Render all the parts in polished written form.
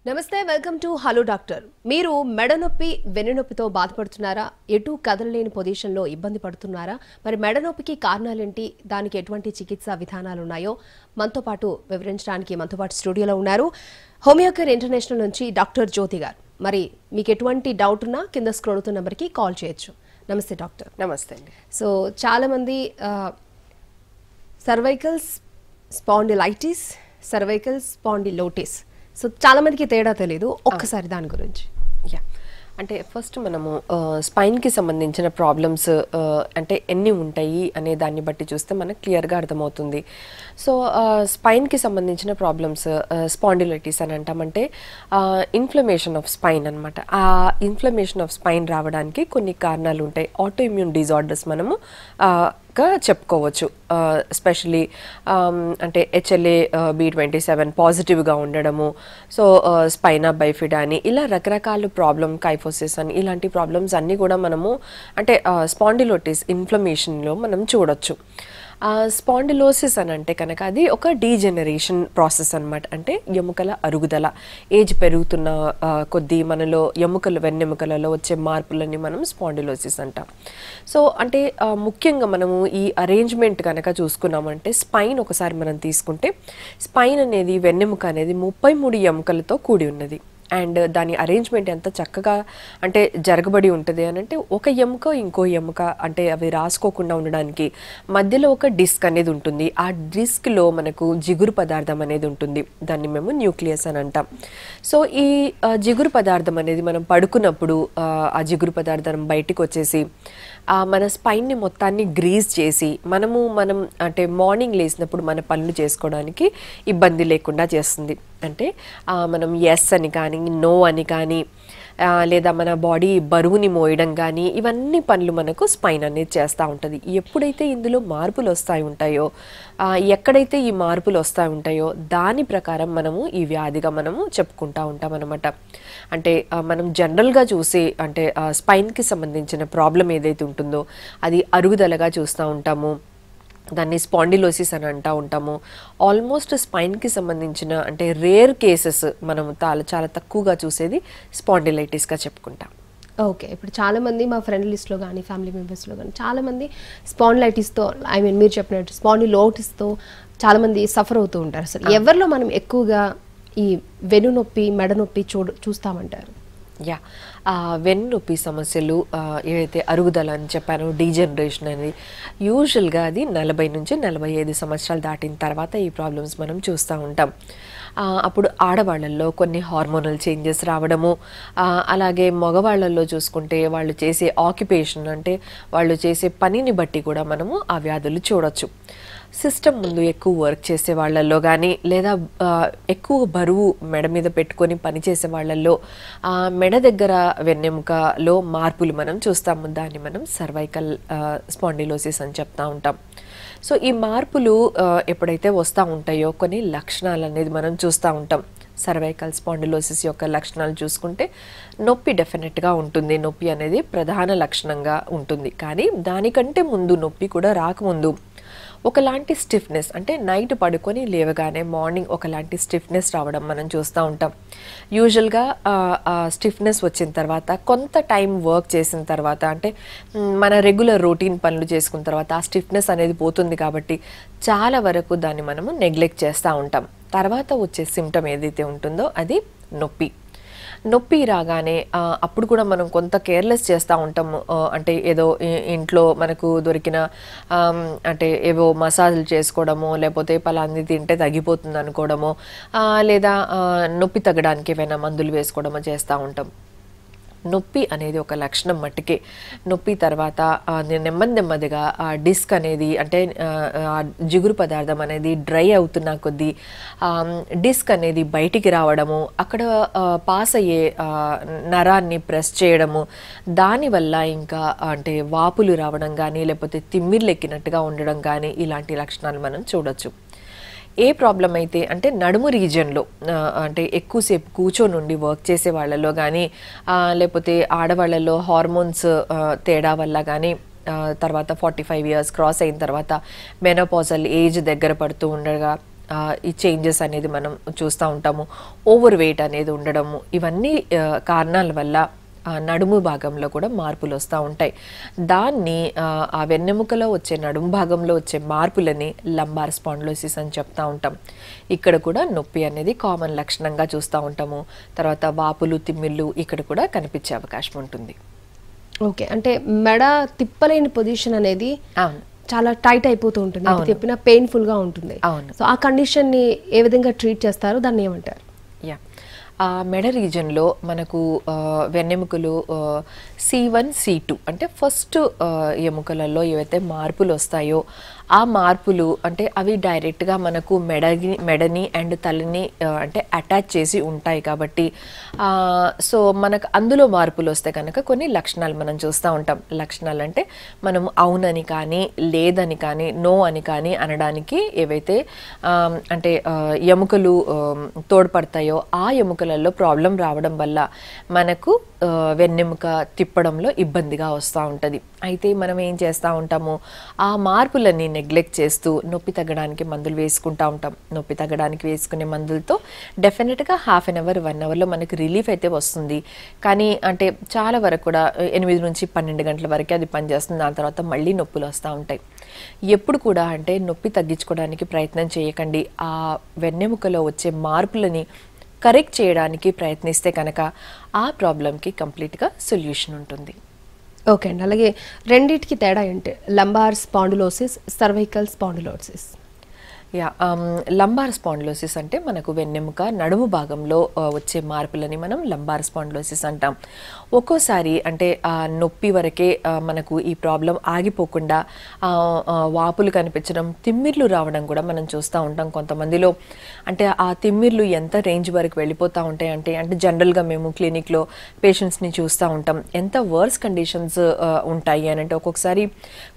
నమస్తే welcome to hello doctor. మీరు మెడ నొప్పి వెన్నునొప్పితో బాధపడుతున్నారా? ఎటు కదలలేని పొజిషన్లో ఇబ్బంది పడుతున్నారా? మరి మెడ నొప్పికి కారణాలేంటి, దానికి ఎటువంటి చికిత్సా విధానాలు ఉన్నాయో మనతో పాటు వివరించడానికి మనతో పాటు స్టూడియోలో ఉన్నారు హోమియోకేర్ ఇంటర్నేషనల్ నుంచి డాక్టర్ జ్యోతి గారు. మరి మీకు ఎటువంటి డౌట్ ఉన్నా కింద స్క్రోల్ అవుతున్న నెంబర్కి కాల్ చేయొచ్చు. నమస్తే డాక్టర్. నమస్తే అండి. సో చాలామంది సర్వైకల్ స్పాండిలైటిస్, సర్వైకల్ స్పాండిలోటిస్, సో చాలా మందికి తేడా తెలియదు. ఒక్కసారి దాని గురించి. యా, అంటే ఫస్ట్ మనము స్పైన్కి సంబంధించిన ప్రాబ్లమ్స్ అంటే ఎన్ని ఉంటాయి అనే దాన్ని బట్టి చూస్తే మనకు క్లియర్గా అర్థమవుతుంది. సో స్పైన్కి సంబంధించిన ప్రాబ్లమ్స్ స్పాండిలైటిస్ అని అంటామంటే ఇన్ఫ్లమేషన్ ఆఫ్ స్పైన్ అనమాట. ఆ ఇన్ఫ్లమేషన్ ఆఫ్ స్పైన్ రావడానికి కొన్ని కారణాలు ఉంటాయి. ఆటో ఇమ్యూన్ డిజార్డర్స్ మనము చెప్పుకోవచ్చు. ఎస్పెషలీ అంటే HLA B27 పాజిటివ్గా ఉండడము, సో స్పైనా బైఫిడా అని ఇలా రకరకాల ప్రాబ్లమ్, కైఫోసిస్ అని ఇలాంటి ప్రాబ్లమ్స్ అన్నీ కూడా మనము అంటే స్పాండిలోటిస్ ఇన్ఫ్లమేషన్లో మనం చూడొచ్చు. స్పాండిలోసిస్ అని అంటే కనుక అది ఒక డీజెనరేషన్ ప్రాసెస్ అనమాట. అంటే ఎముకల అరుగుదల, ఏజ్ పెరుగుతున్న కొద్దీ మనలో వెన్నెముకలలో వచ్చే మార్పులని మనం స్పాండిలోసిస్ అంటాం. సో అంటే ముఖ్యంగా మనము ఈ అరేంజ్మెంట్ కనుక చూసుకున్నామంటే స్పైన్ ఒకసారి మనం తీసుకుంటే స్పైన్ అనేది వెన్నెముక అనేది 33 ఎముకలతో కూడి ఉన్నది. అండ్ దాని అరేంజ్మెంట్ ఎంత చక్కగా అంటే జరగబడి ఉంటుంది అని అంటే ఒక ఎముక ఇంకో ఎముక అంటే అవి రాసుకోకుండా ఉండడానికి మధ్యలో ఒక డిస్క్ అనేది ఉంటుంది. ఆ డిస్క్లో మనకు జిగురు పదార్థం అనేది ఉంటుంది. దాన్ని మేము న్యూక్లియస్ అని అంటాం. సో ఈ జిగురు పదార్థం అనేది మనం పడుకున్నప్పుడు ఆ జిగురు పదార్థం బయటికి వచ్చేసి మన స్పైన్ని మొత్తాన్ని గ్రీజ్ చేసి మనం అంటే మార్నింగ్ లేసినప్పుడు మన పనులు చేసుకోవడానికి ఇబ్బంది లేకుండా చేస్తుంది. అంటే మనం ఎస్ అని కానీ, నో అని కానీ, లేదా మన బాడీ బరువుని మోయడం కానీ ఇవన్నీ పనులు మనకు స్పైన్ అనేది చేస్తూ ఉంటుంది. ఎప్పుడైతే ఇందులో మార్పులు ఉంటాయో, ఎక్కడైతే ఈ మార్పులు ఉంటాయో దాని ప్రకారం మనము ఈ వ్యాధిగా మనము చెప్పుకుంటూ ఉంటాం అన్నమాట. అంటే మనం జనరల్గా చూసే అంటే స్పైన్కి సంబంధించిన ప్రాబ్లం ఏదైతే ఉంటుందో అది అరుగుదలగా చూస్తూ ఉంటాము. దాన్ని స్పాండిలోసిస్ అని అంటూ ఉంటాము. ఆల్మోస్ట్ స్పైన్కి సంబంధించిన అంటే రేర్ కేసెస్ మనం చాలా తక్కువగా చూసేది స్పాండిలైటిస్గా చెప్పుకుంటాం. ఓకే, ఇప్పుడు చాలామంది మా ఫ్రెండ్ లిస్ట్లో కానీ ఫ్యామిలీ మెంబర్స్లో కానీ చాలామంది స్పాండిలైటిస్తో మీరు చెప్పినట్టు స్పాండిలోటిస్తో చాలామంది సఫర్ అవుతూ ఉంటారు. అసలు ఎవరిలో మనం ఎక్కువగా ఈ వెన్నునొప్పి, మెడ నొప్పి చూస్తామంటారు? యా, వెన్నునొప్పి సమస్యలు ఏదైతే అరుగుదల అని చెప్పానో, డీజనరేషన్ అనేది యూజువల్గా అది 40 నుంచి 45 సంవత్సరాలు దాటిన తర్వాత ఈ ప్రాబ్లమ్స్ మనం చూస్తూ ఉంటాం. అప్పుడు ఆడవాళ్ళల్లో కొన్ని హార్మోనల్ చేంజెస్ రావడము, అలాగే మగవాళ్ళల్లో చూసుకుంటే వాళ్ళు చేసే ఆక్యుపేషన్ అంటే వాళ్ళు చేసే పనిని బట్టి కూడా మనము ఆ వ్యాధులు చూడొచ్చు. సిస్టమ్ ముందు ఎక్కువ వర్క్ చేసే వాళ్ళల్లో కానీ, లేదా ఎక్కువ బరువు మెడ మీద పెట్టుకొని పనిచేసే వాళ్ళల్లో మెడ దగ్గర వెన్నెముకలో మార్పులు మనం చూస్తాము. దాన్ని మనం సర్వైకల్ స్పాండిలోసిస్ అని చెప్తా ఉంటాం. సో ఈ మార్పులు ఎప్పుడైతే వస్తూ ఉంటాయో కొన్ని లక్షణాలు అనేది మనం చూస్తూ ఉంటాం. సర్వైకల్ స్పాండిలోసిస్ యొక్క లక్షణాలు చూసుకుంటే నొప్పి డెఫినెట్గా ఉంటుంది. నొప్పి అనేది ప్రధాన లక్షణంగా ఉంటుంది. కానీ దానికంటే ముందు నొప్పి కూడా రాకముందు ఒకలాంటి స్టిఫ్నెస్, అంటే నైట్ పడుకొని లేవగానే మార్నింగ్ ఒకలాంటి స్టిఫ్నెస్ రావడం మనం చూస్తూ ఉంటాం. యూజువల్గా స్టిఫ్నెస్ వచ్చిన తర్వాత కొంత టైం వర్క్ చేసిన తర్వాత అంటే మన రెగ్యులర్ రొటీన్ పనులు చేసుకున్న తర్వాత ఆ స్టిఫ్నెస్ అనేది పోతుంది. కాబట్టి చాలా వరకు దాన్ని మనము నెగ్లెక్ట్ చేస్తూ ఉంటాం. తర్వాత వచ్చే సిమ్టమ్ ఏదైతే ఉంటుందో అది నొప్పి. నొప్పి రాగానే అప్పుడు కూడా మనం కొంత కేర్లెస్ చేస్తూ ఉంటాము. అంటే ఏదో ఇంట్లో మనకు దొరికిన అంటే ఏవో మసాజులు చేసుకోవడమో, లేకపోతే పలాంది తింటే తగ్గిపోతుంది అనుకోవడమో, లేదా నొప్పి తగ్గడానికి ఏమైనా మందులు వేసుకోవడమో చేస్తూ ఉంటాం. నొప్పి అనేది ఒక లక్షణం మట్టుకే. నొప్పి తర్వాత నెమ్మదిగా ఆ డిస్క్ అనేది అంటే జిగురు పదార్థం అనేది డ్రై అవుతున్న కొద్దీ డిస్క్ అనేది బయటికి రావడము, అక్కడ పాస్ అయ్యే నరాన్ని ప్రెస్ చేయడము, దానివల్ల ఇంకా అంటే వాపులు రావడం కానీ, లేకపోతే తిమ్మిర్లు ఎక్కినట్టుగా ఉండడం కానీ ఇలాంటి లక్షణాలు మనం చూడొచ్చు. ఏ ప్రాబ్లం అయితే అంటే నడుము రీజియన్లో అంటే ఎక్కువసేపు కూర్చొని వర్క్ చేసే వాళ్ళలో కానీ, లేకపోతే ఆడవాళ్ళలో హార్మోన్స్ తేడా వల్ల కానీ, తర్వాత 45 years క్రాస్ అయిన తర్వాత మెనోపాజల్ ఏజ్ దగ్గర పడుతూ ఉండగా ఈ చేంజెస్ అనేది మనం చూస్తూ ఉంటాము. ఓవర్ వెయిట్ అనేది ఉండడము, ఇవన్నీ కారణాల వల్ల నడుము భాగంలో కూడా మార్పులు వస్తూ ఉంటాయి. దాన్ని ఆ వెన్నెముకలో వచ్చే నడుము భాగంలో వచ్చే మార్పులని లంబార్ స్పాండిలోసిస్ అని చెప్తా ఉంటాం. ఇక్కడ కూడా నొప్పి అనేది కామన్ లక్షణంగా చూస్తూ ఉంటాము. తర్వాత వాపులు, తిమ్మిళ్ళు ఇక్కడ కూడా కనిపించే అవకాశం ఉంటుంది. ఓకే, అంటే మెడ తిప్పలేని పొజిషన్ అనేది అవును, చాలా టైట్ అయిపోతూ ఉంటుంది, అది తిప్పినా పెయిన్ఫుల్ గా ఉంటుంది. అవును. సో ఆ కండిషన్ ని ఏ విధంగా ట్రీట్ చేస్తారో దాన్ని ఏమంటారు? యా, ఆ మెడ రీజన్లో మనకు వెన్నెముకలు C1, C2 అంటే ఫస్ట్ ఎముకలలో ఏవైతే మార్పులు వస్తాయో ఆ మార్పులు అంటే అవి డైరెక్ట్గా మనకు మెడని అండ్ తలని అంటే అటాచ్ చేసి ఉంటాయి కాబట్టి సో మనకు అందులో మార్పులు వస్తే కనుక కొన్ని లక్షణాలు మనం చూస్తూ ఉంటాం. లక్షణాలు అంటే మనం అవునని కానీ, లేదని కానీ, నో అని కానీ అనడానికి ఏవైతే అంటే ఎముకలు తోడ్పడతాయో ఆ ఎముకలలో ప్రాబ్లం రావడం వల్ల మనకు వెన్నెముక తిప్పడంలో ఇబ్బందిగా వస్తూ ఉంటుంది. అయితే మనం ఏం చేస్తూ ఉంటాము, ఆ మార్పులన్నీ నెగ్లెక్ట్ చేస్తూ నొప్పి తగ్గడానికి మందులు వేసుకుంటూ ఉంటాం. నొప్పి తగ్గడానికి వేసుకునే మందులతో డెఫినెట్గా హాఫ్ అన్ అవర్ 1 అవర్లో మనకు రిలీఫ్ అయితే వస్తుంది. కానీ అంటే చాలా వరకు కూడా 8 నుంచి 12 గంటల వరకే అది పనిచేస్తుంది. దాని తర్వాత మళ్ళీ నొప్పులు వస్తూ ఉంటాయి. ఎప్పుడు కూడా అంటే నొప్పి తగ్గించుకోవడానికి ప్రయత్నం చేయకండి. ఆ వెన్నెముకలో వచ్చే మార్పులని కరెక్ట్ చేయడానికి ప్రయత్నిస్తే కనుక ఆ ప్రాబ్లంకి కంప్లీట్గా సొల్యూషన్ ఉంటుంది. ఓకే అండి, అలాగే రెండింటికి తేడా ఏంటి? Lumbar spondylosis, cervical spondylosis. Yeah, lumbar spondylosis అంటే మనకు వెన్నెముక నడుము భాగంలో వచ్చే మార్పులని మనం లంబార్ స్పాండిలోసిస్ అంటాం. ఒక్కోసారి అంటే నొప్పి వరకే మనకు ఈ ప్రాబ్లం ఆగిపోకుండా వాపులు కనిపించడం, తిమ్మిర్లు రావడం కూడా మనం చూస్తూ ఉంటాం కొంతమందిలో. అంటే ఆ తిమ్మిర్లు ఎంత రేంజ్ వరకు వెళ్ళిపోతూ ఉంటాయి అంటే జనరల్గా మేము క్లినిక్లో పేషెంట్స్ని చూస్తూ ఉంటాం. ఎంత వర్స్ కండిషన్స్ ఉంటాయి అని అంటే ఒక్కొక్కసారి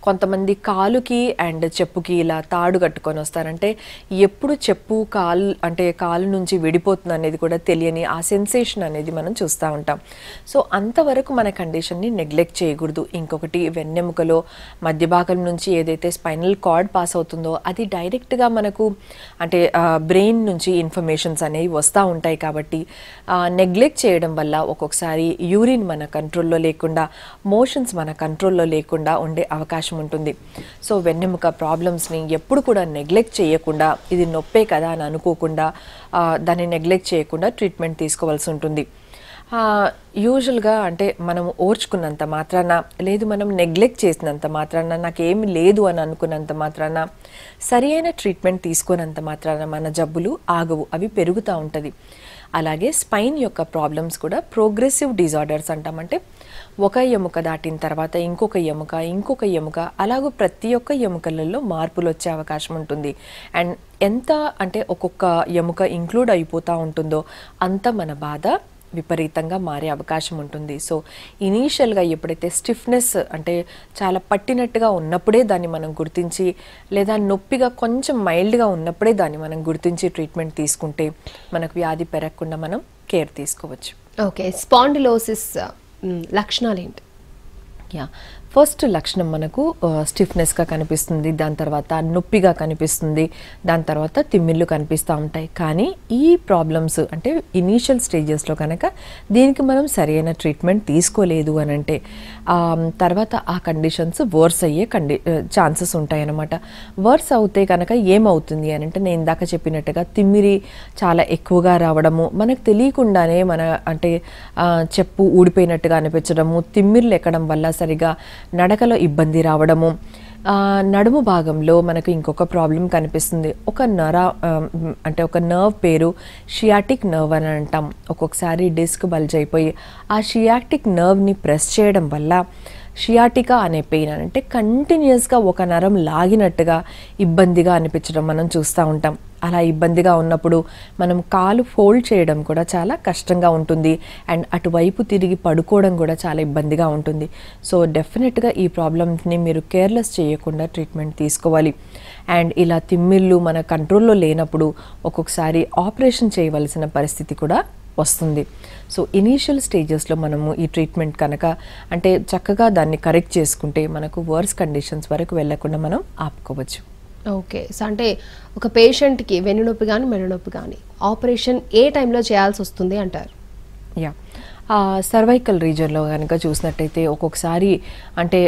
కొంతమంది కాలుకి అండ్ చెప్పుకి ఇలా తాడు కట్టుకొని వస్తారంటే ఎప్పుడు చెప్పు కాలు నుంచి విడిపోతుంది అనేది కూడా తెలియని ఆ సెన్సేషన్ అనేది మనం చూస్తూ ఉంటాం. సో అంతవరకు మన కండిషన్ని నెగ్లెక్ట్ చేయకూడదు. ఇంకొకటి, వెన్నెముకలో మధ్య భాగం నుంచి ఏదైతే స్పైనల్ కార్డ్ పాస్ అవుతుందో అది డైరెక్ట్గా మనకు అంటే బ్రెయిన్ నుంచి ఇన్ఫర్మేషన్స్ అనేవి వస్తూ ఉంటాయి. కాబట్టి నెగ్లెక్ట్ చేయడం వల్ల ఒక్కొక్కసారి యూరిన్ మన కంట్రోల్లో లేకుండా, మోషన్స్ మన కంట్రోల్లో లేకుండా ఉండే అవకాశం ఉంటుంది. సో వెన్నెముక ప్రాబ్లమ్స్ని ఎప్పుడు కూడా నెగ్లెక్ట్ చేయకుండా, ఇది నొప్పే కదా అని అనుకోకుండా, దాన్ని నెగ్లెక్ట్ చేయకుండా ట్రీట్మెంట్ తీసుకోవాల్సి ఉంటుంది. యూజువల్గా అంటే మనం ఓర్చుకున్నంత మాత్రాన, లేదు మనం నెగ్లెక్ట్ చేసినంత మాత్రాన, నాకేమి లేదు అని అనుకున్నంత మాత్రాన, సరి అయిన ట్రీట్మెంట్ తీసుకున్నంత మాత్రాన మన జబ్బులు ఆగవు, అవి పెరుగుతూ ఉంటుంది. అలాగే స్పైన్ యొక్క ప్రాబ్లమ్స్ కూడా ప్రోగ్రెసివ్ డిజార్డర్స్ అంటామంటే ఒక ఎముక దాటిన తర్వాత ఇంకొక ఎముక అలాగూ ప్రతి ఒక్క ఎముకలలో మార్పులు వచ్చే అవకాశం ఉంటుంది. అండ్ ఎంత అంటే ఒక్కొక్క ఎముక ఇంక్లూడ్ అయిపోతూ ఉంటుందో అంత మన బాధ విపరీతంగా మారే అవకాశం ఉంటుంది. సో ఇనీషియల్గా ఎప్పుడైతే స్టిఫ్నెస్ అంటే చాలా పట్టినట్టుగా ఉన్నప్పుడే దాన్ని మనం గుర్తించి, లేదా నొప్పిగా కొంచెం మైల్డ్గా ఉన్నప్పుడే దాన్ని మనం గుర్తించి ట్రీట్మెంట్ తీసుకుంటే మనకు వ్యాధి పెరగకుండా మనం కేర్ తీసుకోవచ్చు. ఓకే, స్పాండిలోసిస్ లక్షణాలు ఏంటి? యా, ఫస్ట్ లక్షణం మనకు స్టిఫ్నెస్గా కనిపిస్తుంది, దాని తర్వాత నొప్పిగా కనిపిస్తుంది, దాని తర్వాత తిమ్మిళ్ళు కనిపిస్తూ ఉంటాయి. కానీ ఈ ప్రాబ్లమ్స్ అంటే ఇనీషియల్ స్టేజెస్లో కనుక దీనికి మనం సరైన ట్రీట్మెంట్ తీసుకోలేదు అని అంటే తర్వాత ఆ కండిషన్స్ వర్స్ అయ్యే ఛాన్సెస్ ఉంటాయి అన్నమాట. వర్స్ అవుతే కనుక ఏమవుతుంది అని అంటే నేను ఇందాక చెప్పినట్టుగా తిమ్మిరి చాలా ఎక్కువగా రావడము, మనకు తెలియకుండానే మన అంటే చెప్పు ఊడిపోయినట్టుగా అనిపించడము, తిమ్మిర్లు ఎక్కడం వల్ల సరిగా నడకలో ఇబ్బంది రావడము, నడుము భాగంలో మనకు ఇంకొక ప్రాబ్లం కనిపిస్తుంది. ఒక నర్వ్ పేరు షియాటిక్ నర్వ్ అని అంటాం. ఒక్కొక్కసారి డిస్క్ బల్జ్ అయిపోయి ఆ షియాటిక్ నర్వ్ని ప్రెస్ చేయడం వల్ల షియాటికా అనే పెయిన్ అంటే కంటిన్యూస్గా ఒక నరం లాగినట్టుగా ఇబ్బందిగా అనిపించడం మనం చూస్తూ ఉంటాం. అలా ఇబ్బందిగా ఉన్నప్పుడు మనం కాలు ఫోల్డ్ చేయడం కూడా చాలా కష్టంగా ఉంటుంది. అండ్ అటువైపు తిరిగి పడుకోవడం కూడా చాలా ఇబ్బందిగా ఉంటుంది. సో డెఫినెట్గా ఈ ప్రాబ్లమ్స్ని మీరు కేర్లెస్ చేయకుండా ట్రీట్మెంట్ తీసుకోవాలి. అండ్ ఇలా తిమ్మిళ్ళు మన కంట్రోల్లో లేనప్పుడు ఒక్కొక్కసారి ఆపరేషన్ చేయవలసిన పరిస్థితి కూడా వస్తుంది. సో ఇనీషియల్ స్టేజెస్లో మనము ఈ ట్రీట్మెంట్ కనుక అంటే చక్కగా దాన్ని కరెక్ట్ చేసుకుంటే మనకు వర్స్ కండిషన్స్ వరకు వెళ్లకుండా మనం ఆపుకోవచ్చు. ఓకే. సో అంటే ఒక పేషెంట్‌కి వెన్నునొప్పి గాని, మెడ నొప్పి గాని ఆపరేషన్ ఏ టైంలో చేయాల్సి వస్తుంది అంటారు? యా సర్వైకల్ రీజియన్లో కనుక చూసినట్టయితే ఒక్కొక్కసారి అంటే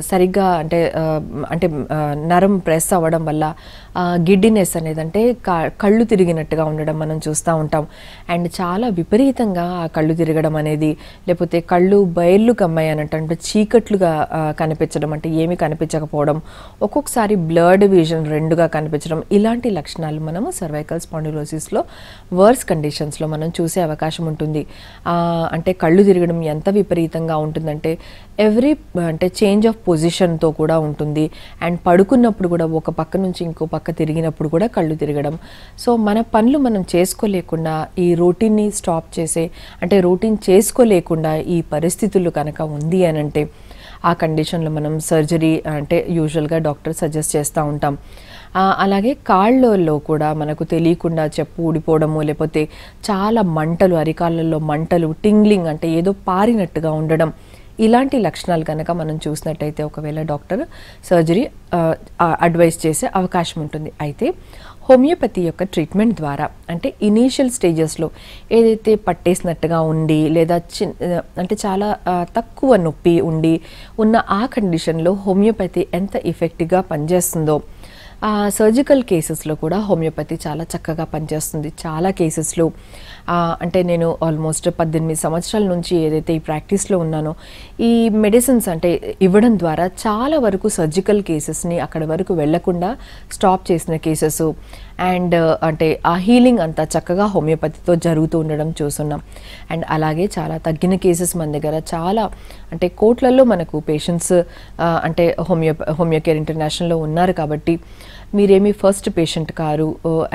సరిగ్గా అంటే నరం ప్రెస్ అవ్వడం వల్ల గిడ్డినెస్ అనేది అంటే కళ్ళు తిరిగినట్టుగా ఉండడం మనం చూస్తూ ఉంటాం. అండ్ చాలా విపరీతంగా ఆ కళ్ళు తిరగడం అనేది, లేకపోతే కళ్ళు బయర్లు కమ్మాయి అన్నట్టు అంటే చీకట్లుగా కనిపించడం, అంటే ఏమీ కనిపించకపోవడం, ఒక్కొక్కసారి బ్లర్డ్ విజన్ రెండుగా కనిపించడం, ఇలాంటి లక్షణాలు మనము సర్వైకల్ స్పాండిలోసిస్లో వర్స్ కండిషన్స్లో మనం చూసే అవకాశం ఉంటుంది. అంటే కళ్ళు తిరగడం ఎంత విపరీతంగా ఉంటుందంటే అంటే చేంజ్ ఆఫ్ పొజిషన్తో కూడా ఉంటుంది. అండ్ పడుకున్నప్పుడు కూడా ఒక పక్క నుంచి ఇంకో పక్క తిరిగినప్పుడు కూడా కళ్ళు తిరగడం. సో మన పనులు మనం చేసుకోలేకుండా ఈ రొటీన్ని స్టాప్ చేసే అంటే రొటీన్ చేసుకోలేకుండా ఈ పరిస్థితులు కనుక ఉంది అని అంటే ఆ కండిషన్లో మనం సర్జరీ అంటే యూజువల్గా డాక్టర్ సజెస్ట్ చేస్తూ ఉంటాం. అలాగే కాళ్ళల్లో కూడా మనకు తెలియకుండా చెప్పు ఊడిపోవడము, లేకపోతే చాలా మంటలు, అరికాళ్ళల్లో మంటలు, టింగ్లింగ్ అంటే ఏదో పారినట్టుగా ఉండడం, ఇలాంటి లక్షణాలు కనుక మనం చూసినట్టయితే ఒకవేళ డాక్టర్ సర్జరీ అడ్వైస్ చేసే అవకాశం ఉంటుంది. అయితే హోమియోపతి యొక్క ట్రీట్మెంట్ ద్వారా అంటే ఇనీషియల్ స్టేజెస్లో ఏదైతే పట్టేసినట్టుగా ఉండి లేదా అంటే చాలా తక్కువ నొప్పి ఉండి ఉన్న ఆ కండిషన్లో హోమియోపతి ఎంత ఎఫెక్టివ్గా పనిచేస్తుందో సర్జికల్ కేసెస్లో కూడా హోమియోపతి చాలా చక్కగా పనిచేస్తుంది. చాలా కేసెస్లో అంటే నేను ఆల్మోస్ట్ 18 సంవత్సరాల నుంచి ఏదైతే ఈ ప్రాక్టీస్లో ఉన్నానో ఈ మెడిసిన్స్ అంటే ఇవ్వడం ద్వారా చాలా వరకు సర్జికల్ కేసెస్ని అక్కడ వరకు వెళ్లకుండా స్టాప్ చేసిన కేసెస్ అండ్ అంటే ఆ హీలింగ్ అంతా చక్కగా హోమియోపతితో జరుగుతూ ఉండడం చూస్తున్నాం. అండ్ అలాగే చాలా తగ్గిన కేసెస్ మన దగ్గర చాలా అంటే కోట్లలో మనకు పేషెంట్స్ అంటే హోమియోకేర్ ఇంటర్నేషనల్లో ఉన్నారు. కాబట్టి మీరేమి ఫస్ట్ పేషెంట్ కారు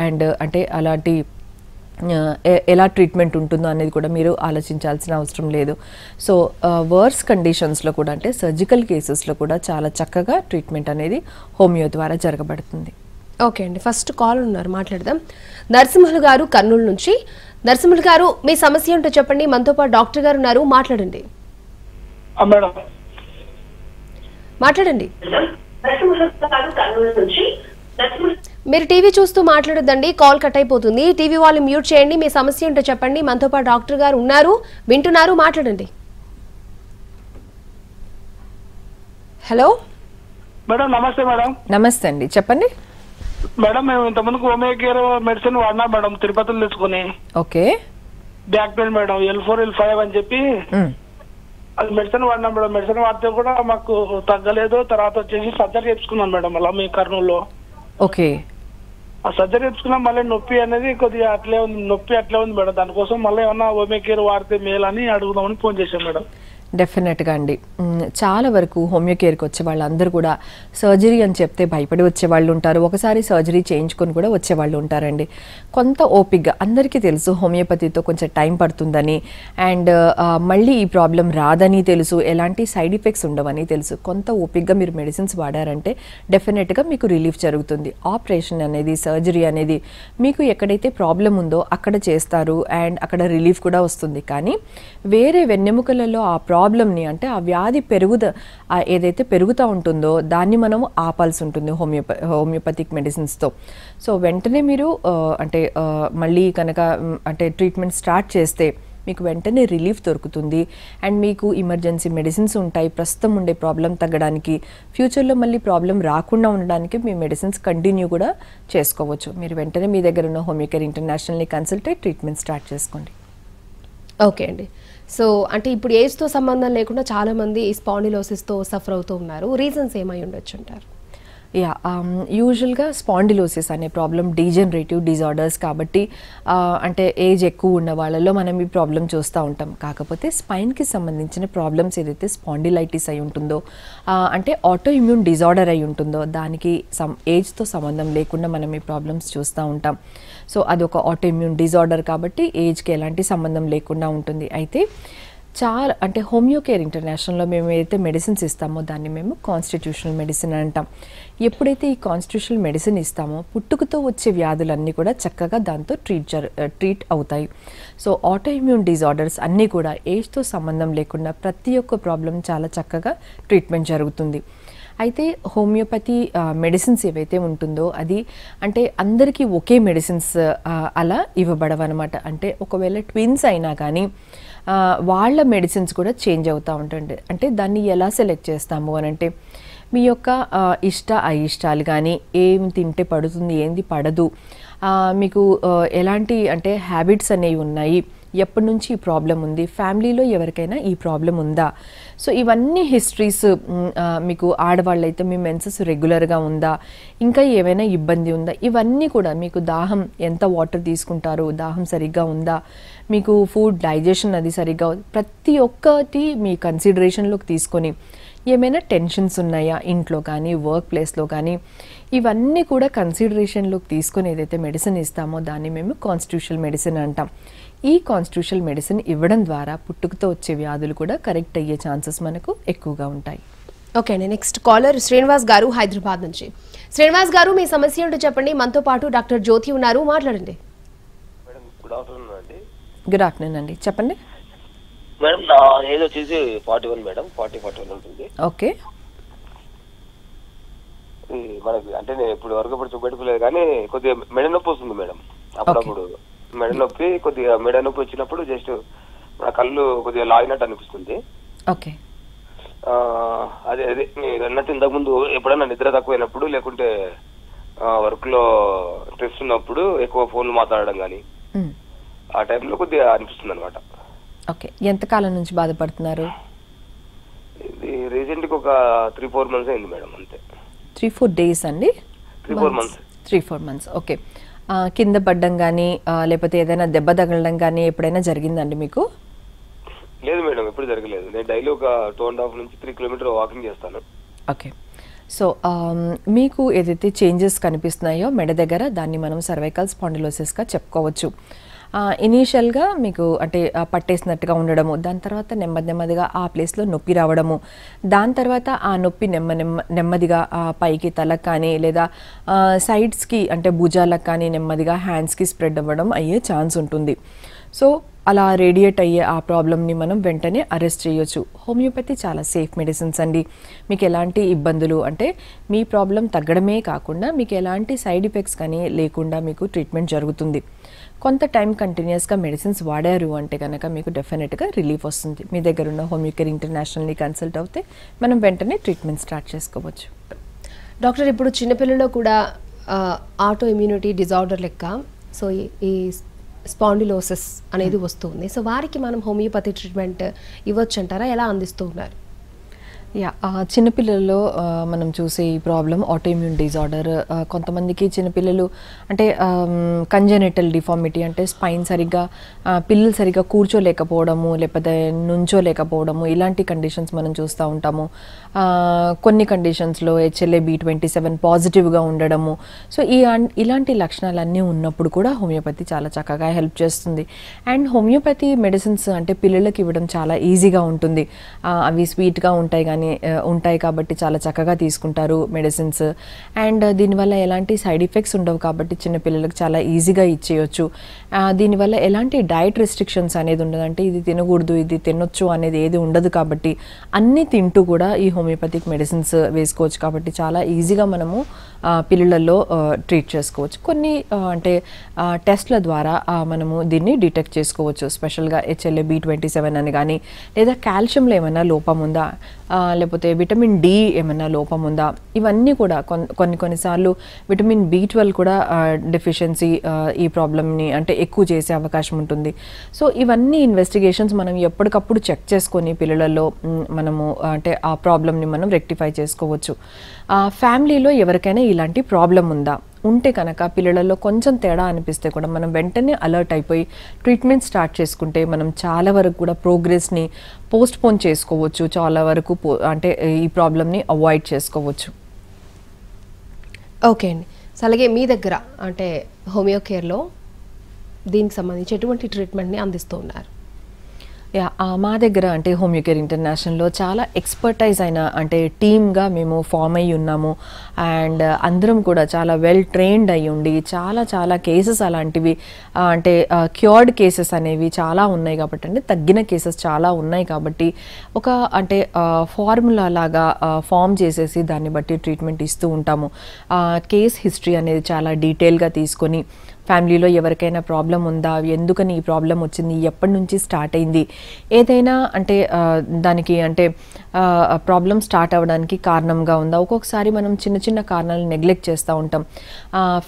అండ్ అంటే అలాంటి ఎలా ట్రీట్మెంట్ ఉంటుందో అనేది కూడా మీరు ఆలోచించాల్సిన అవసరం లేదు. సో వర్స్ కండిషన్స్లో కూడా అంటే సర్జికల్ కేసెస్లో కూడా చాలా చక్కగా ట్రీట్మెంట్ అనేది హోమియో ద్వారా జరగబడుతుంది. ఓకే అండి, ఫస్ట్ కాల్ ఉన్నారు, మాట్లాడదాం. నరసింహులు గారు కర్నూలు నుంచి. నరసింహులు గారు మీ సమస్య ఏంటో చెప్పండి. మనతో పాటు డాక్టర్ గారు ఉన్నారు, మాట్లాడండి. మాట్లాడండి. మీరు టీవీ చూస్తూ మాట్లాడొద్దండి, కాల్ కట్ అయిపోతుంది. టీవీ వాళ్ళు మ్యూట్ చేయండి. మీ సమస్య ఏంటో చెప్పండి. మనతో పాటు డాక్టర్ గారు ఉన్నారు, వింటున్నారు, మాట్లాడండి. హలో మేడం, నమస్తే మేడం. నమస్తే అండి, చెప్పండి మేడం. మేము ఇంతకుముందు హోమియోకేర్ మెడిసిన్ వాడినా మేడం, తిరుపతిలో తెచ్చుకుని. Okay. Back pain madam, L4 L5 అని చెప్పి అది మెడిసిన్ వాడినా మేడం. మెడిసిన్ వాడితే కూడా మాకు తగ్గలేదు. తర్వాత వచ్చేసి సర్జరీ చేయించుకున్నాను మేడం అలా మీ కర్నూలులో. ఓకే. ఆ సర్జరీ చేయించుకున్నా మళ్ళీ నొప్పి అనేది కొద్దిగా అట్లే ఉంది, నొప్పి అట్లే ఉంది మేడం. దానికోసం మళ్ళీ ఏమన్నా హోమియోకేర్ వాడితే మేలని అడుగుదామని ఫోన్ చేశాను మేడం. డెఫినెట్గా అండి, చాలా వరకు హోమియోకేర్కి వచ్చే వాళ్ళందరూ కూడా సర్జరీ అని చెప్తే భయపడి వచ్చేవాళ్ళు ఉంటారు. ఒకసారి సర్జరీ చేయించుకొని కూడా వచ్చేవాళ్ళు ఉంటారండి. కొంత ఓపిక్గా, అందరికీ తెలుసు హోమియోపతితో కొంచెం టైం పడుతుందని అండ్ మళ్ళీ ఈ ప్రాబ్లం రాదని తెలుసు, ఎలాంటి సైడ్ ఎఫెక్ట్స్ ఉండవని తెలుసు. కొంత ఓపిక్గా మీరు మెడిసిన్స్ వాడారంటే డెఫినెట్గా మీకు రిలీఫ్ జరుగుతుంది. ఆపరేషన్ అనేది, సర్జరీ అనేది మీకు ఎక్కడైతే ప్రాబ్లం ఉందో అక్కడ చేస్తారు అండ్ అక్కడ రిలీఫ్ కూడా వస్తుంది. కానీ వేరే వెన్నెముకలలో ఆ ప్రాబ్లమ్ని అంటే ఆ వ్యాధి ఏదైతే పెరుగుతూ ఉంటుందో దాన్ని మనం ఆపాల్సి ఉంటుంది హోమియోపతిక్ మెడిసిన్స్తో. సో వెంటనే మీరు అంటే మళ్ళీ కనుక అంటే ట్రీట్మెంట్ స్టార్ట్ చేస్తే మీకు వెంటనే రిలీఫ్ దొరుకుతుంది అండ్ మీకు ఎమర్జెన్సీ మెడిసిన్స్ ఉంటాయి ప్రస్తుతం ఉండే ప్రాబ్లం తగ్గడానికి. ఫ్యూచర్లో మళ్ళీ ప్రాబ్లం రాకుండా ఉండడానికి మీ మెడిసిన్స్ కంటిన్యూ కూడా చేసుకోవచ్చు. మీరు వెంటనే మీ దగ్గర ఉన్న హోమియోకేర్ ఇంటర్నేషనల్ని కన్సల్ట్ అయ్యి ట్రీట్మెంట్ స్టార్ట్ చేసుకోండి. ఓకే అండి. సో అంటే ఇప్పుడు ఏజ్తో సంబంధం లేకుండా చాలామంది ఈ స్పాండిలోసిస్తో సఫర్ అవుతూ ఉన్నారు. రీజన్స్ ఏమై ఉండొచ్చు అంటారు? యా యూజువల్గా స్పాండిలోసిస్ అనే ప్రాబ్లం డీజనరేటివ్ డిజార్డర్స్ కాబట్టి అంటే ఏజ్ ఎక్కువ ఉన్న వాళ్ళలో మనం ఈ ప్రాబ్లం చూస్తూ ఉంటాం. కాకపోతే స్పైన్కి సంబంధించిన ప్రాబ్లమ్స్ ఏదైతే స్పాండిలైటిస్ అయి ఉంటుందో అంటే ఆటో ఇమ్యూన్ డిజార్డర్ అయి ఉంటుందో దానికి ఏజ్తో సంబంధం లేకుండా మనం ఈ ప్రాబ్లమ్స్ చూస్తూ ఉంటాం. సో అదొక ఆటో ఇమ్యూన్ డిజార్డర్ కాబట్టి ఏజ్కి ఎలాంటి సంబంధం లేకుండా ఉంటుంది. అయితే చాలా అంటే హోమియోకేర్ ఇంటర్నేషనల్లో మేము ఏదైతే మెడిసిన్స్ ఇస్తామో దాన్ని మేము కాన్స్టిట్యూషనల్ మెడిసిన్ అంటాం. ఎప్పుడైతే ఈ కాన్స్టిట్యూషనల్ మెడిసిన్ ఇస్తామో పుట్టుకతో వచ్చే వ్యాధులన్నీ కూడా చక్కగా దాంతో ట్రీట్ అవుతాయి. సో ఆటో ఇమ్యూన్ డిజార్డర్స్ అన్నీ కూడా ఏజ్తో సంబంధం లేకుండా ప్రతి ఒక్క ప్రాబ్లం చాలా చక్కగా ట్రీట్మెంట్ జరుగుతుంది. అయితే హోమియోపతి మెడిసిన్స్ ఏవైతే ఉంటుందో అది అంటే అందరికీ ఒకే మెడిసిన్స్ అలా ఇవ్వబడవన్నమాట. అంటే ఒకవేళ ట్విన్స్ అయినా కానీ వాళ్ళ మెడిసిన్స్ కూడా చేంజ్ అవుతూ ఉంటుంది. అంటే దాన్ని ఎలా సెలెక్ట్ చేస్తాము అని అంటే మీ యొక్క అయిష్టాలు కానీ ఏం తింటే పడుతుంది ఏంది పడదు, మీకు ఎలాంటి అంటే హ్యాబిట్స్ అనేవి ఉన్నాయి, ఎప్పటి నుంచి ఈ ప్రాబ్లం ఉంది, ఫ్యామిలీలో ఎవరికైనా ఈ ప్రాబ్లం ఉందా, సో ఇవన్నీ హిస్టరీస్, మీకు ఆడవాళ్ళైతే మీ మెన్సెస్ రెగ్యులర్గా ఉందా, ఇంకా ఏమైనా ఇబ్బంది ఉందా, ఇవన్నీ కూడా మీకు దాహం ఎంత వాటర్ తీసుకుంటారు, దాహం సరిగ్గా ఉందా, మీకు ఫుడ్ డైజెషన్ అది సరిగ్గా, ప్రతి ఒక్కటి మీ కన్సిడరేషన్లోకి తీసుకొని ఏమైనా టెన్షన్స్ ఉన్నాయా ఇంట్లో కానీ వర్క్ ప్లేస్లో కానీ, ఇవన్నీ కూడా కన్సిడరేషన్లోకి తీసుకొని ఏదైతే మెడిసిన్ ఇస్తామో దాన్ని మేము కాన్స్టిట్యూషనల్ మెడిసిన్ అంటాం. ఈ కాన్స్టిట్యూషనల్ మెడిసిన్ ఇవ్వడం ద్వారా పుట్టుకతో వచ్చే వ్యాధులు కూడా కరెక్ట్ అయ్యే ఛాన్సెస్ మనకు ఎక్కువగా ఉంటాయి. ఓకే అండి, నెక్స్ట్ కాలర్ శ్రీనివాస్ గారు హైదరాబాద్ నుంచి. శ్రీనివాస్ గారు మీ సమస్య ఏంటో చెప్పండి. మనతో పాటు డాక్టర్ జ్యోతి ఉన్నారు, మాట్లాడండి. గుడ్ ఆఫ్టర్నూన్ అండి, చెప్పండి మేడం. నా ఏజ్ వచ్చేసి 41 మేడం, 41 ఉంటుంది. ఓకే, మనకి అంటే నేను ఇప్పుడు వరకు చూపెట్టుకోలేదు కానీ కొద్దిగా మెడ నొప్పి వస్తుంది మేడం. అప్పుడప్పుడు మెడ నొప్పి, కొద్దిగా మెడ నొప్పి వచ్చినప్పుడు జస్ట్ నా కళ్ళు కొద్దిగా లాగినట్టు అనిపిస్తుంది. ఓకే, అదే అదే మీరు అన్నట్టు ఇంతకుముందు ఎప్పుడైనా నిద్ర తక్కువైనప్పుడు లేకుంటే వర్క్ లో స్ట్రెస్ ఉన్నప్పుడు ఎక్కువ ఫోన్లు మాట్లాడడం కానీ ఆ టైంలో కొద్దిగా అనిపిస్తుంది అనమాట. ఓకే, ఎంతకాలం నుంచి బాధపడుతున్నారు? ఇది రీసెంట్గా ఒక 3-4 months అయింది మేడం, అంతే. 3-4 days అండి? 3-4 months. 3-4 months, okay. కింద పడ్డం కానీ లేకపోతే ఏదైనా దెబ్బ తగలడం కానీ ఎప్పుడైనా జరిగిందండి మీకు? లేదు మేడం, ఎప్పుడు జరగలేదు. నేను డైలీ ఒక 2.5 నుంచి 3 kilometers వాకింగ్ చేస్తాను. ఓకే, సో మీకు ఏదైతే చేంజెస్ కనిపిస్తున్నాయో మెడ దగ్గర, దాన్ని మనం సర్వైకల్ స్పాండిలోసిస్గా చెప్పుకోవచ్చు. ఇనీషియల్గా మీకు అంటే పట్టేసినట్టుగా ఉండడము, దాని తర్వాత నెమ్మదిగా ఆ ప్లేస్లో నొప్పి రావడము, దాని తర్వాత ఆ నొప్పి నెమ్మదిగా పైకి తలకు కానీ లేదా సైడ్స్కి అంటే భుజాలకు కానీ నెమ్మదిగా హ్యాండ్స్కి స్ప్రెడ్ అవ్వడం అయ్యే ఛాన్స్ ఉంటుంది. సో అలా రేడియేట్ అయ్యే ఆ ప్రాబ్లమ్ని మనం వెంటనే అరెస్ట్ చేయొచ్చు. హోమియోపతి చాలా సేఫ్ మెడిసిన్స్ అండి. మీకు ఎలాంటి ఇబ్బందులు అంటే మీ ప్రాబ్లం తగ్గడమే కాకుండా మీకు ఎలాంటి సైడ్ ఎఫెక్ట్స్ కానీ లేకుండా మీకు ట్రీట్మెంట్ జరుగుతుంది. కొంత టైం కంటిన్యూస్గా మెడిసిన్స్ వాడారు అంటే కనుక మీకు డెఫినెట్గా రిలీఫ్ వస్తుంది. మీ దగ్గర ఉన్న హోమియోకేర్ ఇంటర్నేషనల్ని కన్సల్ట్ అవుతే మనం వెంటనే ట్రీట్మెంట్ స్టార్ట్ చేసుకోవచ్చు. డాక్టర్, ఇప్పుడు చిన్నపిల్లల్లో కూడా ఆటో ఇమ్యూనిటీ డిజార్డర్ లెక్క సో ఈ స్పాండిలోసిస్ అనేది వస్తుంది. సో వారికి మనం హోమియోపతి ట్రీట్మెంట్ ఇవ్వచ్చు అంటారా? ఎలా అందిస్తూ ఉన్నారు? చిన్నపిల్లల్లో మనం చూసే ఈ ప్రాబ్లం ఆటోఇమ్యూన్ డిజార్డర్. కొంతమందికి చిన్నపిల్లలు అంటే కంజెనిటల్ డిఫార్మిటీ అంటే స్పైన్ సరిగ్గా పిల్లలు సరిగ్గా కూర్చోలేకపోవడము లేకపోతే నుంచోలేకపోవడము, ఇలాంటి కండిషన్స్ మనం చూస్తూ ఉంటాము. కొన్ని కండిషన్స్లో HLA-B27 పాజిటివ్గా ఉండడము. సో ఇలాంటి లక్షణాలన్నీ ఉన్నప్పుడు కూడా హోమియోపతి చాలా చక్కగా హెల్ప్ చేస్తుంది. అండ్ హోమియోపతి మెడిసిన్స్ అంటే పిల్లలకి ఇవ్వడం చాలా ఈజీగా ఉంటుంది. అవి స్వీట్గా ఉంటాయి కానీ ఉంటాయి కాబట్టి చాలా చక్కగా తీసుకుంటారు మెడిసిన్స్. అండ్ దీనివల్ల ఎలాంటి సైడ్ ఎఫెక్ట్స్ ఉండవు కాబట్టి చిన్నపిల్లలకు చాలా ఈజీగా ఇచ్చేయచ్చు. దీనివల్ల ఎలాంటి డైట్ రెస్ట్రిక్షన్స్ అనేది ఉండదు, అంటే ఇది తినకూడదు ఇది తినొచ్చు అనేది ఏది ఉండదు కాబట్టి అన్నీ తింటూ కూడా ఈ హోమియోపతిక్ మెడిసిన్స్ వేసుకోవచ్చు. కాబట్టి చాలా ఈజీగా మనము పిల్లలలో ట్రీట్ చేసుకోవచ్చు. కొన్ని అంటే టెస్ట్ల ద్వారా మనము దీన్ని డిటెక్ట్ చేసుకోవచ్చు. స్పెషల్గా HLA-B27 అని కానీ లేదా కాల్షియంలో ఏమైనా లోపం ఉందా లేకపోతే విటమిన్ D ఏమైనా లోపం ఉందా, ఇవన్నీ కూడా కొన్నిసార్లు విటమిన్ B12 కూడా డెఫిషియన్సీ ఈ ప్రాబ్లమ్ని అంటే ఎక్కువ చేసే అవకాశం ఉంటుంది. సో ఇవన్నీ ఇన్వెస్టిగేషన్స్ మనం ఎప్పటికప్పుడు చెక్ చేసుకొని పిల్లలలో మనము అంటే ఆ ప్రాబ్లమ్ని మనం రెక్టిఫై చేసుకోవచ్చు. ఫ్యామిలీలో ఎవరికైనా ఇలాంటి ప్రాబ్లం ఉంటే కనుక పిల్లలలో కొంచెం తేడా అనిపిస్తే కూడా మనం వెంటనే అలర్ట్ అయిపోయి ట్రీట్మెంట్ స్టార్ట్ చేసుకుంటే మనం చాలా వరకు కూడా ప్రోగ్రెస్ని పోస్ట్పోన్ చేసుకోవచ్చు, చాలా వరకు అంటే ఈ ప్రాబ్లమ్ని అవాయిడ్ చేసుకోవచ్చు. ఓకే అండి. సో అలాగే మీ దగ్గర అంటే హోమియో కేర్లో దీనికి సంబంధించి ఎటువంటి ట్రీట్మెంట్ని అందిస్తూ ఉన్నారు? మా దగ్గర అంటే హోమియోకేర్ ఇంటర్నేషనల్లో చాలా ఎక్స్పర్టైజ్ అయిన అంటే టీమ్గా మేము ఫామ్ అయ్యి ఉన్నాము. అండ్ అందరం కూడా చాలా వెల్ ట్రైన్డ్ అయ్యి ఉండి చాలా చాలా కేసెస్ అలాంటివి అంటే క్యూర్డ్ కేసెస్ అనేవి చాలా ఉన్నాయి కాబట్టి, అంటే తగ్గిన కేసెస్ చాలా ఉన్నాయి కాబట్టి ఒక అంటే ఫార్ములా లాగా ఫామ్ చేసేసి దాన్ని బట్టి ట్రీట్మెంట్ ఇస్తూ ఉంటాము. కేస్ హిస్టరీ అనేది చాలా డీటెయిల్గా తీసుకొని ఫ్యామిలీలో ఎవరికైనా ప్రాబ్లం ఉందా, ఎందుకని ఈ ప్రాబ్లం వచ్చింది, ఎప్పటి నుంచి స్టార్ట్ అయింది, ఏదైనా అంటే దానికి అంటే ప్రాబ్లం స్టార్ట్ అవ్వడానికి కారణంగా ఉందా. ఒక్కొక్కసారి మనం చిన్న చిన్న కారణాలు నెగ్లెక్ట్ చేస్తూ ఉంటాం.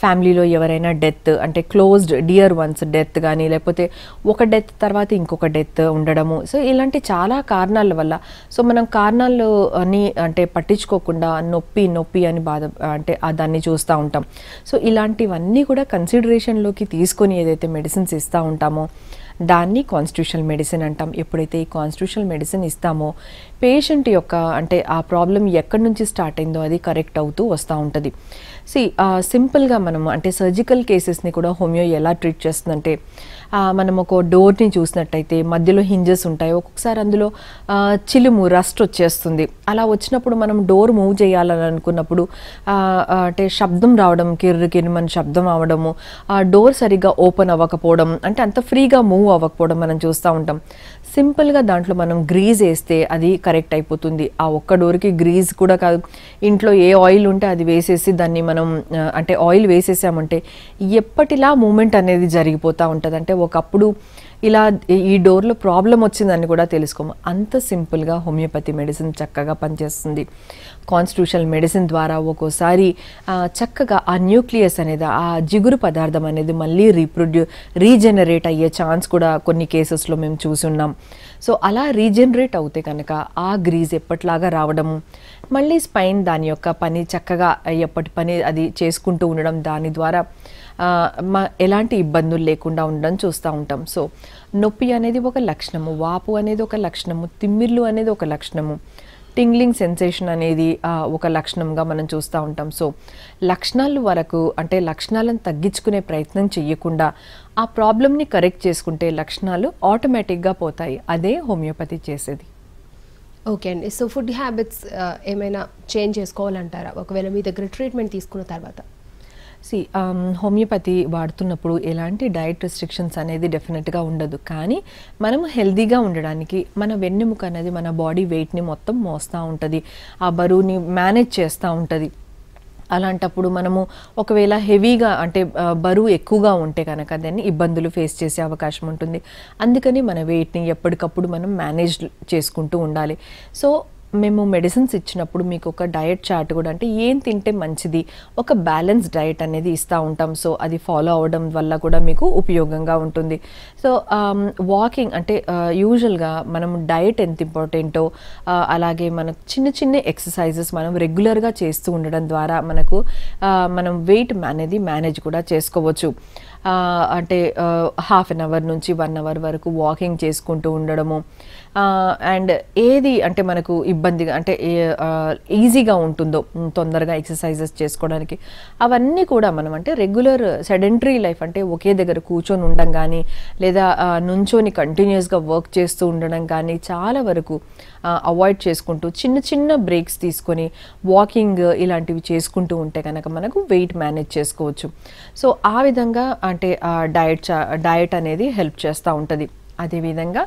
ఫ్యామిలీలో ఎవరైనా డెత్ అంటే క్లోజ్డ్ డియర్ వన్స్ డెత్ కానీ, లేకపోతే ఒక డెత్ తర్వాత ఇంకొక డెత్ ఉండడము. సో ఇలాంటి చాలా కారణాల వల్ల సో మనం కారణాలు అని అంటే పట్టించుకోకుండా నొప్పి నొప్పి అని బాధ అంటే దాన్ని చూస్తూ ఉంటాం. సో ఇలాంటివన్నీ కూడా కన్సిడరేషన్లోకి తీసుకొని ఏదైతే మెడిసిన్స్ ఇస్తూ ఉంటామో దాన్ని కాన్స్టిట్యూషనల్ మెడిసిన్ అంటాం. ఎప్పుడైతే ఈ కాన్స్టిట్యూషనల్ మెడిసిన్ ఇస్తామో పేషెంట్ యొక్క అంటే ఆ ప్రాబ్లం ఎక్కడి నుంచి స్టార్ట్ అయిందో అది కరెక్ట్ అవుతూ వస్తూ ఉంటుంది. సింపుల్గా మనం అంటే సర్జికల్ కేసెస్ని కూడా హోమియో ఎలా ట్రీట్ చేస్తుందంటే, మనం ఒక డోర్ని చూసినట్టయితే మధ్యలో హింజెస్ ఉంటాయి. ఒక్కొక్కసారి అందులో చిలుము రస్ట్ వచ్చేస్తుంది. అలా వచ్చినప్పుడు మనం డోర్ మూవ్ చేయాలని అనుకున్నప్పుడు అంటే శబ్దం రావడం, కిర్రమని శబ్దం అవ్వడము, డోర్ సరిగ్గా ఓపెన్ అవ్వకపోవడం, అంటే అంత ఫ్రీగా మూవ్ అవ్వకపోవడం మనం చూస్తూ ఉంటాం. సింపుల్గా దాంట్లో మనం గ్రీజ్ వేస్తే అది కరెక్ట్ అయిపోతుంది. ఆ ఒక్క డోర్కి గ్రీజ్ కూడా కాదు, ఇంట్లో ఏ ఆయిల్ ఉంటే అది వేసేసి దాన్ని మనం అంటే ఆయిల్ వేసేసామంటే ఎప్పటిలా మూమెంట్ అనేది జరిగిపోతూ ఉంటుంది. అంటే ఒకప్పుడు ఇలా ఈ డోర్లో ప్రాబ్లం వచ్చిందని కూడా తెలుసుకోము. అంత సింపుల్గా హోమియోపతి మెడిసిన్ చక్కగా పనిచేస్తుంది. కాన్స్టిట్యూషనల్ మెడిసిన్ ద్వారా ఒక్కోసారి చక్కగా ఆ న్యూక్లియస్ అనేది ఆ జిగురు పదార్థం అనేది మళ్ళీ రీజనరేట్ అయ్యే ఛాన్స్ కూడా కొన్ని కేసెస్లో మేము చూసున్నాం. సో అలా రీజనరేట్ అవుతే కనుక ఆ గ్రీజ్ ఎప్పటిలాగా రావడము, మళ్ళీ స్పైన్ దాని యొక్క పని చక్కగా ఎప్పటి పని అది చేసుకుంటూ ఉండడం, దాని ద్వారా ఎలాంటి ఇబ్బందులు లేకుండా ఉండడం చూస్తూ ఉంటాం. సో నొప్పి అనేది ఒక లక్షణము, వాపు అనేది ఒక లక్షణము, తిమ్మిర్లు అనేది ఒక లక్షణము, టింగ్లింగ్ సెన్సేషన్ అనేది ఒక లక్షణంగా మనం చూస్తూ ఉంటాం. సో లక్షణాల వరకు అంటే లక్షణాలను తగ్గించుకునే ప్రయత్నం చేయకుండా ఆ ప్రాబ్లమ్ని కరెక్ట్ చేసుకుంటే లక్షణాలు ఆటోమేటిక్గా పోతాయి. అదే హోమియోపతి చేసేది. ఓకే అండి. సో ఫుడ్ హ్యాబిట్స్ ఏమైనా చేంజ్ చేసుకోవాలంటారా ఒకవేళ మీ దగ్గర ట్రీట్మెంట్ తీసుకున్న తర్వాత? హోమియోపతి వాడుతున్నప్పుడు ఎలాంటి డైట్ రెస్ట్రిక్షన్స్ అనేది డెఫినెట్గా ఉండదు. కానీ మనం హెల్తీగా ఉండడానికి మన వెన్నెముక అనేది మన బాడీ వెయిట్ని మొత్తం మోస్తూ ఉంటుంది, ఆ బరువుని మేనేజ్ చేస్తూ ఉంటుంది. అలాంటప్పుడు మనము ఒకవేళ హెవీగా అంటే బరువు ఎక్కువగా ఉంటే కనుక దాన్ని ఇబ్బందులు ఫేస్ చేసే అవకాశం ఉంటుంది. అందుకని మన వెయిట్ని ఎప్పటికప్పుడు మనం మేనేజ్ చేసుకుంటూ ఉండాలి. సో మేము మెడిసిన్స్ ఇచ్చినప్పుడు మీకు ఒక డయట్ చార్ట్ కూడా అంటే ఏం తింటే మంచిది, ఒక బ్యాలెన్స్ డయట్ అనేది ఇస్తూ ఉంటాం. సో అది ఫాలో అవ్వడం వల్ల కూడా మీకు ఉపయోగంగా ఉంటుంది. సో వాకింగ్ అంటే యూజువల్గా మనం డయట్ ఎంత ఇంపార్టెంటో అలాగే మనకు చిన్న చిన్న ఎక్సర్సైజెస్ మనం రెగ్యులర్గా చేస్తూ ఉండడం ద్వారా మనకు మనం వెయిట్ అనేది మేనేజ్ కూడా చేసుకోవచ్చు. అంటే హాఫ్ అన్ అవర్ నుంచి 1 అవర్ వరకు వాకింగ్ చేసుకుంటూ ఉండడము, అండ్ ఏది అంటే మనకు ఇబ్బందిగా అంటే ఈజీగా ఉంటుందో తొందరగా ఎక్సర్సైజెస్ చేసుకోవడానికి అవన్నీ కూడా మనం అంటే రెగ్యులర్ సెడెంటరీ లైఫ్ అంటే ఒకే దగ్గర కూర్చొని ఉండడం కానీ లేదా నుంచొని కంటిన్యూస్గా వర్క్ చేస్తూ ఉండడం కానీ చాలా వరకు అవాయిడ్ చేసుకుంటూ చిన్న చిన్న బ్రేక్స్ తీసుకొని వాకింగ్ ఇలాంటివి చేసుకుంటూ ఉంటే కనుక మనకు వెయిట్ మేనేజ్ చేసుకోవచ్చు. సో ఆ విధంగా అంటే డయట్ అనేది హెల్ప్ చేస్తూ ఉంటుంది. అదేవిధంగా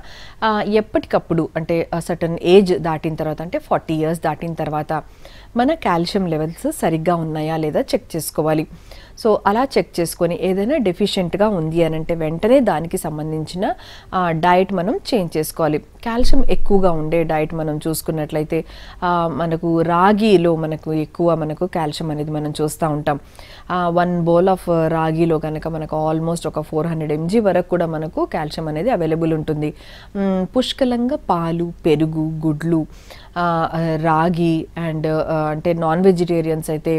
ఎప్పటికప్పుడు అంటే సర్టన్ ఏజ్ దాటిన తర్వాత అంటే 40 years దాటిన తర్వాత మన కాల్షియం లెవెల్స్ సరిగ్గా ఉన్నాయా లేదా చెక్ చేసుకోవాలి. సో అలా చెక్ చేసుకొని ఏదైనా డెఫిషియెంట్గా ఉంది అని అంటే వెంటనే దానికి సంబంధించిన డయట్ మనం చేంజ్ చేసుకోవాలి. కాల్షియం ఎక్కువగా ఉండే డయట్ మనం చూసుకున్నట్లయితే మనకు రాగిలో మనకు ఎక్కువ మనకు కాల్షియం అనేది మనం చూస్తూ ఉంటాం. 1 bowl ఆఫ్ రాగిలో కనుక మనకు ఆల్మోస్ట్ ఒక 400 mg వరకు కూడా మనకు కాల్షియం అనేది అవైలబుల్ ఉంటుంది. పుష్కలంగా పాలు, పెరుగు, గుడ్లు, రాగి అండ్ అంటే నాన్ వెజిటేరియన్స్ అయితే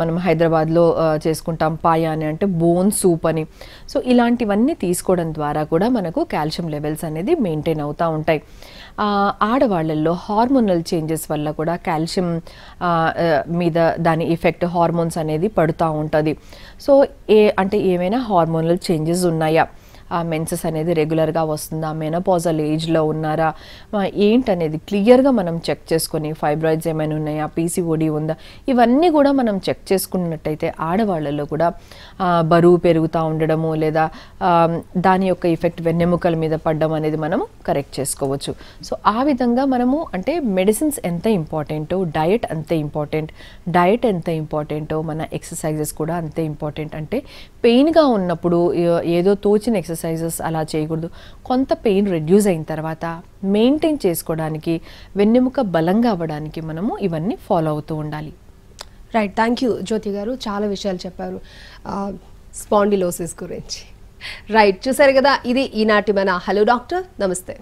మనం హైదరాబాద్లో చేసుకుంటాం పాయా అని అంటే బోన్ సూప్ అని. సో ఇలాంటివన్నీ తీసుకోవడం ద్వారా కూడా మనకు కాల్షియం లెవెల్స్ అనేది మెయింటైన్ అవుతూ ఉంటాయి. ఆడవాళ్ళల్లో హార్మోనల్ చేంజెస్ వల్ల కూడా కాల్షియం మీద దాని ఎఫెక్ట్ హార్మోన్స్ అనేది పడుతూ ఉంటుంది. సో అంటే ఏమైనా హార్మోనల్ చేంజెస్ ఉన్నాయా, మెన్సెస్ అనేది రెగ్యులర్గా వస్తుందా, మెనోపాజల్ ఏజ్లో ఉన్నారా, ఏంటనేది క్లియర్గా మనం చెక్ చేసుకొని ఫైబ్రాయిడ్స్ ఏమైనా ఉన్నాయా, పీసీఓడి ఉందా, ఇవన్నీ కూడా మనం చెక్ చేసుకున్నట్టయితే ఆడవాళ్ళలో కూడా బరువు పెరుగుతూ ఉండడము లేదా దాని యొక్క ఎఫెక్ట్ వెన్నెముకల మీద పడడం అనేది మనము కరెక్ట్ చేసుకోవచ్చు. సో ఆ విధంగా మనము అంటే మెడిసిన్స్ ఎంత ఇంపార్టెంటో డయట్ అంతే ఇంపార్టెంట్, డయట్ ఎంత ఇంపార్టెంటో మన ఎక్సర్సైజెస్ కూడా అంతే ఇంపార్టెంట్. అంటే పెయిన్గా ఉన్నప్పుడు ఏదో తోచిన ఎక్సర్సైజెస్ అలా చేయకూడదు. కొంత పెయిన్ రెడ్యూస్ అయిన తర్వాత మెయింటైన్ చేసుకోవడానికి, వెన్నెముక బలంగా అవ్వడానికి మనము ఇవన్నీ ఫాలో అవుతూ ఉండాలి. రైట్, థ్యాంక్ యూ జ్యోతి గారు, చాలా విషయాలు చెప్పారు స్పాండిలోసిస్ గురించి. రైట్, చూసారు కదా, ఇది ఈనాటి మన హలో డాక్టర్. నమస్తే.